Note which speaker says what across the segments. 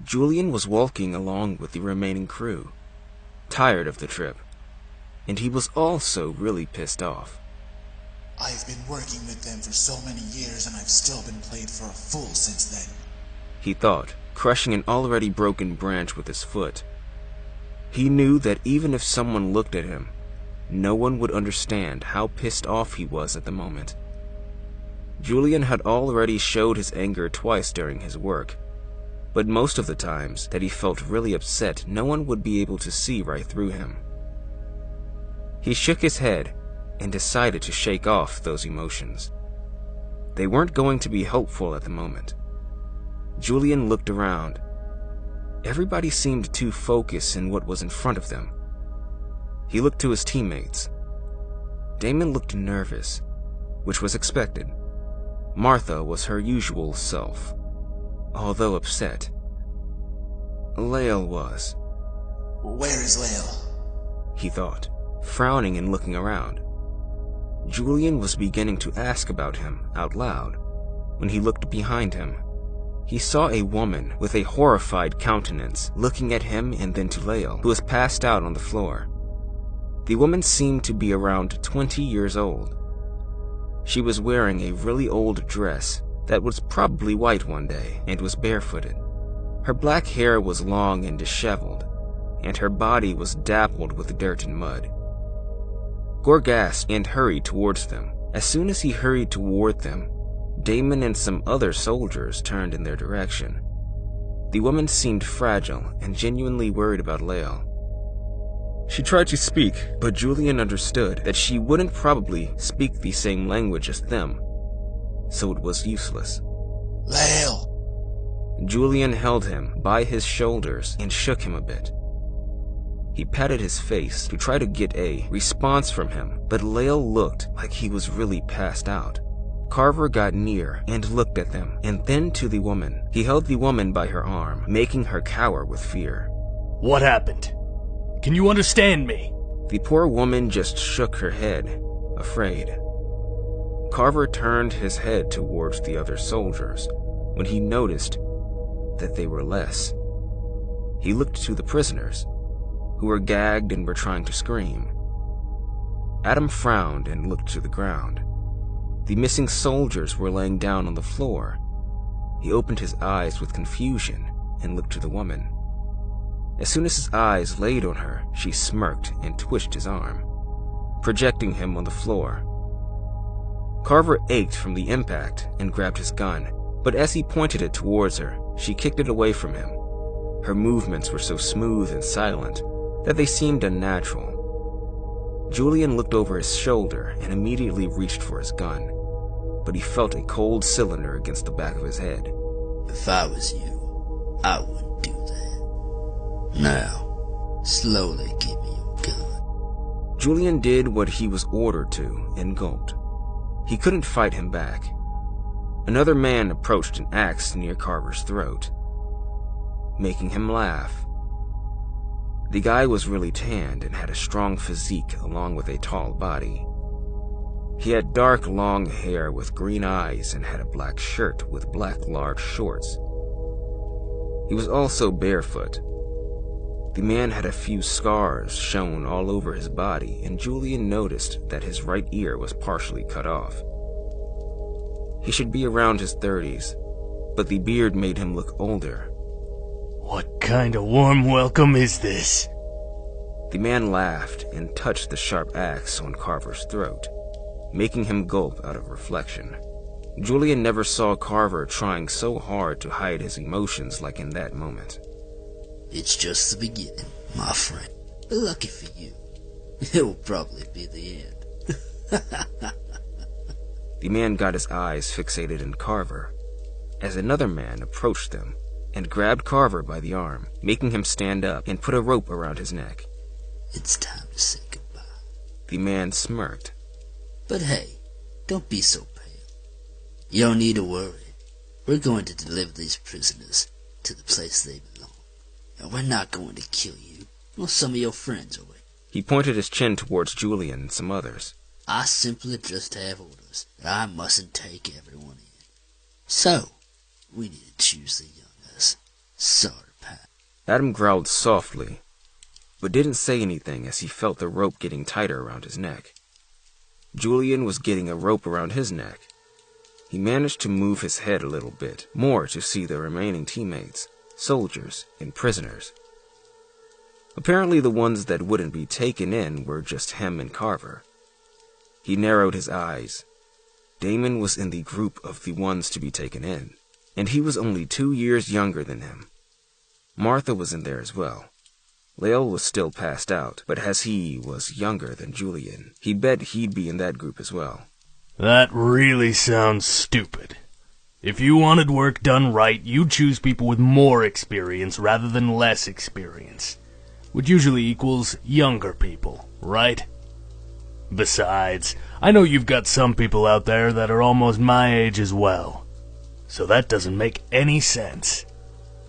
Speaker 1: Julian was walking along with the remaining crew, tired of the trip, and he was also really pissed off.
Speaker 2: I've been working with them for so many years and I've still been played for a fool since then,
Speaker 1: he thought, crushing an already broken branch with his foot. He knew that even if someone looked at him, no one would understand how pissed off he was at the moment. Julian had already showed his anger twice during his work, but most of the times that he felt really upset, no one would be able to see right through him. He shook his head and decided to shake off those emotions. They weren't going to be helpful at the moment. Julian looked around. Everybody seemed too focused in what was in front of them. He looked to his teammates. Damon looked nervous, which was expected. Martha was her usual self, although upset. L.I.E was.
Speaker 2: Where is L.I.E?
Speaker 1: He thought, frowning and looking around. Julian was beginning to ask about him out loud when he looked behind him. He saw a woman with a horrified countenance looking at him and then to L.I.E, who was passed out on the floor. The woman seemed to be around 20 years old. She was wearing a really old dress that was probably white one day and was barefooted. Her black hair was long and disheveled, and her body was dappled with dirt and mud. Gore gasped and hurried towards them. As soon as he hurried toward them, Damon and some other soldiers turned in their direction. The woman seemed fragile and genuinely worried about L.I.E. She tried to speak, but Julian understood that she wouldn't probably speak the same language as them, so it was useless.
Speaker 2: L.I.E!
Speaker 1: Julian held him by his shoulders and shook him a bit. He patted his face to try to get a response from him, but L.I.E looked like he was really passed out. Carver got near and looked at them, and then to the woman. He held the woman by her arm, making her cower with fear.
Speaker 3: What happened? Can you understand me?
Speaker 1: The poor woman just shook her head, afraid. Carver turned his head towards the other soldiers when he noticed that they were less. He looked to the prisoners, who were gagged and were trying to scream. Adam frowned and looked to the ground. The missing soldiers were laying down on the floor. He opened his eyes with confusion and looked to the woman. As soon as his eyes laid on her, she smirked and twitched his arm, projecting him on the floor. Carver ached from the impact and grabbed his gun, but as he pointed it towards her, she kicked it away from him. Her movements were so smooth and silent that they seemed unnatural. Julian looked over his shoulder and immediately reached for his gun, but he felt a cold cylinder against the back of his head.
Speaker 4: If I was you, I wouldn't do that. Now, slowly give me your gun.
Speaker 1: Julian did what he was ordered to and gulped. He couldn't fight him back. Another man approached an axe near Carver's throat, making him laugh. The guy was really tanned and had a strong physique along with a tall body. He had dark, long hair with green eyes and had a black shirt with black, large shorts. He was also barefoot. The man had a few scars shown all over his body, and Julian noticed that his right ear was partially cut off. He should be around his 30s, but the beard made him look older.
Speaker 3: What kind of warm welcome is this?
Speaker 1: The man laughed and touched the sharp axe on Carver's throat, making him gulp out of reflection. Julian never saw Carver trying so hard to hide his emotions like in that moment.
Speaker 4: It's just the beginning, my friend. Lucky for you, it will probably be the end.
Speaker 1: The man got his eyes fixated on Carver, as another man approached them and grabbed Carver by the arm, making him stand up and put a rope around his neck.
Speaker 4: It's time to say goodbye.
Speaker 1: The man smirked.
Speaker 4: But hey, don't be so pale. You don't need to worry. We're going to deliver these prisoners to the place they belong. And we're not going to kill you, or some of your friends away.
Speaker 1: He pointed his chin towards Julian and some others.
Speaker 4: I simply just have orders that I mustn't take everyone in. So, we need to choose the youngest. Sorry,
Speaker 1: Adam growled softly, but didn't say anything as he felt the rope getting tighter around his neck. Julian was getting a rope around his neck. He managed to move his head a little bit more to see the remaining teammates, soldiers, and prisoners. Apparently the ones that wouldn't be taken in were just him and Carver. He narrowed his eyes. Damon was in the group of the ones to be taken in, and he was only 2 years younger than him. Martha was in there as well. Lael was still passed out, but as he was younger than Julian, he bet he'd be in that group as well.
Speaker 3: That really sounds stupid. If you wanted work done right, you'd choose people with more experience rather than less experience, which usually equals younger people, right? Besides, I know you've got some people out there that are almost my age as well, so that doesn't make any sense.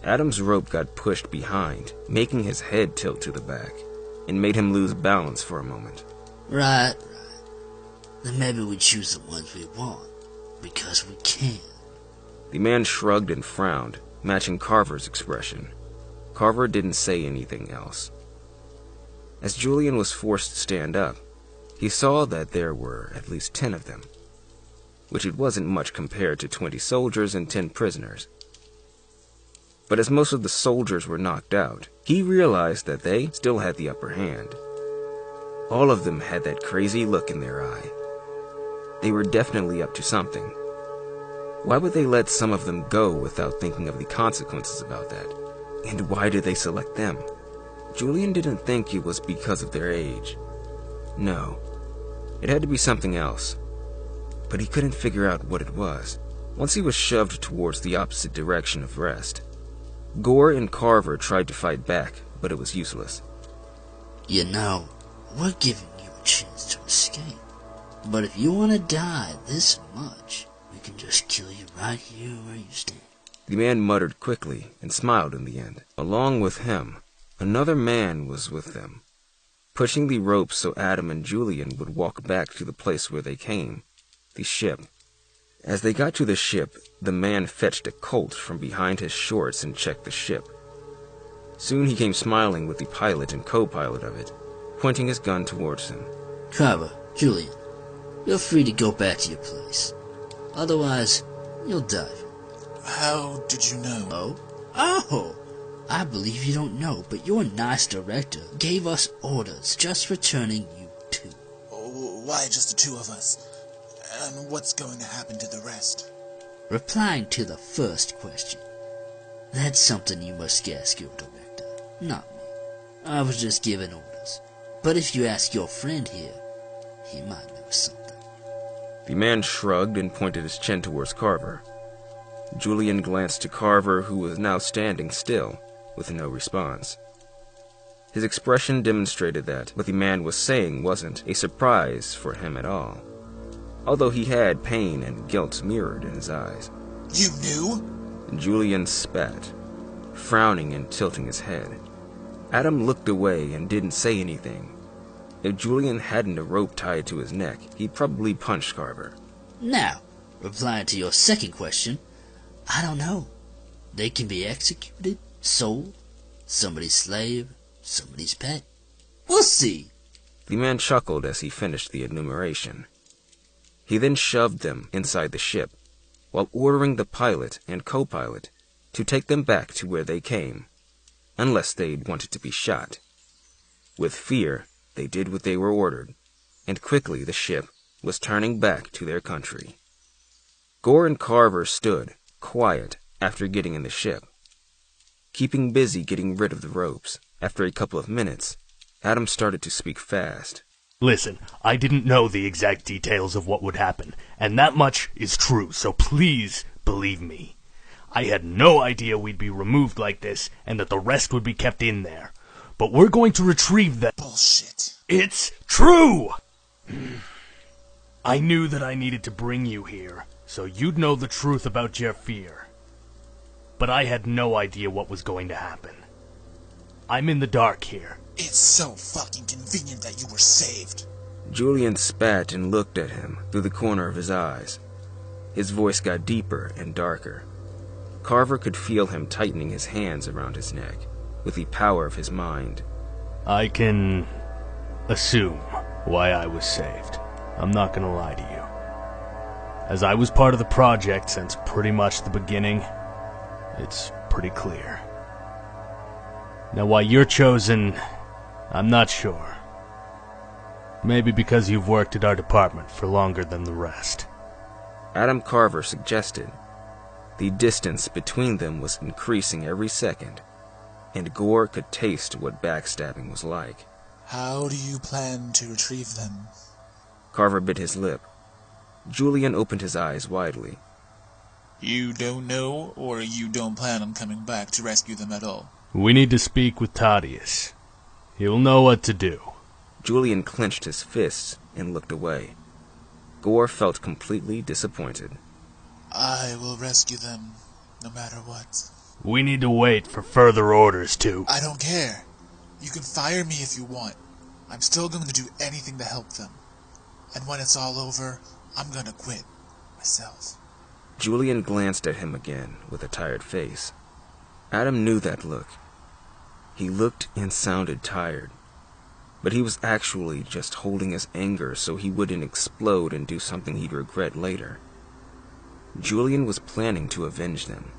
Speaker 1: Adam's rope got pushed behind, making his head tilt to the back, and made him lose balance for a moment.
Speaker 4: Right. Then maybe we choose the ones we want, because we can.
Speaker 1: The man shrugged and frowned, matching Carver's expression. Carver didn't say anything else. As Julian was forced to stand up, he saw that there were at least 10 of them, which it wasn't much compared to 20 soldiers and 10 prisoners. But as most of the soldiers were knocked out, he realized that they still had the upper hand. All of them had that crazy look in their eye. They were definitely up to something. Why would they let some of them go without thinking of the consequences about that? And why did they select them? Julian didn't think it was because of their age. No, it had to be something else. But he couldn't figure out what it was. Once he was shoved towards the opposite direction of rest, Gore and Carver tried to fight back, but it was useless.
Speaker 4: You know, we're giving you a chance to escape. But if you want to die this much, we can just kill you right here where you stand.
Speaker 1: The man muttered quickly and smiled in the end. Along with him, another man was with them, pushing the rope so Adam and Julian would walk back to the place where they came, the ship. As they got to the ship, the man fetched a Colt from behind his shorts and checked the ship. Soon he came smiling with the pilot and co-pilot of it, pointing his gun towards him.
Speaker 4: Carver, Julian, you're free to go back to your place. Otherwise, you'll die.
Speaker 2: How did you know?
Speaker 4: Oh! I believe you don't know, but your nice director gave us orders just returning you two.
Speaker 2: Why just the 2 of us? And what's going to happen to the rest?
Speaker 4: Replying to the first question, that's something you must ask your director, not me. I was just giving orders. But if you ask your friend here, he might know something.
Speaker 1: The man shrugged and pointed his chin towards Carver. Julian glanced to Carver, who was now standing still, with no response. His expression demonstrated that what the man was saying wasn't a surprise for him at all, although he had pain and guilt mirrored in his eyes.
Speaker 2: You knew?
Speaker 1: Julian spat, frowning and tilting his head. Adam looked away and didn't say anything. If Julian hadn't a rope tied to his neck, he'd probably punched Carver.
Speaker 4: Now, replying to your second question, I don't know. They can be executed, sold, somebody's slave, somebody's pet. We'll see.
Speaker 1: The man chuckled as he finished the enumeration. He then shoved them inside the ship, while ordering the pilot and co-pilot to take them back to where they came, unless they'd wanted to be shot. With fear, they did what they were ordered, and quickly the ship was turning back to their country. Gore and Carver stood, quiet, after getting in the ship, keeping busy getting rid of the ropes. After a couple of minutes, Adam started to speak fast.
Speaker 3: Listen, I didn't know the exact details of what would happen, and that much is true, so please believe me. I had no idea we'd be removed like this, and that the rest would be kept in there. But we're going to retrieve that.
Speaker 2: Bullshit.
Speaker 3: It's true! I knew that I needed to bring you here, so you'd know the truth about Jafir. But I had no idea what was going to happen. I'm in the dark here.
Speaker 2: It's so fucking convenient that you were saved.
Speaker 1: Julian spat and looked at him through the corner of his eyes. His voice got deeper and darker. Carver could feel him tightening his hands around his neck. with the power of his mind.
Speaker 3: I can assume why I was saved. I'm not gonna lie to you. As I was part of the project since pretty much the beginning, it's pretty clear. Now why you're chosen, I'm not sure. Maybe because you've worked at our department for longer than the rest.
Speaker 1: Adam Carver suggested. The distance between them was increasing every second, and Gore could taste what backstabbing was like.
Speaker 2: How do you plan to retrieve them?
Speaker 1: Carver bit his lip. Julian opened his eyes widely.
Speaker 2: You don't know, or you don't plan on coming back to rescue them at all?
Speaker 3: We need to speak with Thaddeus. He'll know what to do.
Speaker 1: Julian clenched his fists and looked away. Gore felt completely disappointed.
Speaker 2: I will rescue them, no matter what.
Speaker 3: We need to wait for further orders, too.
Speaker 2: I don't care. You can fire me if you want. I'm still going to do anything to help them. And when it's all over, I'm gonna quit. Myself.
Speaker 1: Julian glanced at him again with a tired face. Adam knew that look. He looked and sounded tired. But he was actually just holding his anger so he wouldn't explode and do something he'd regret later. Julian was planning to avenge them.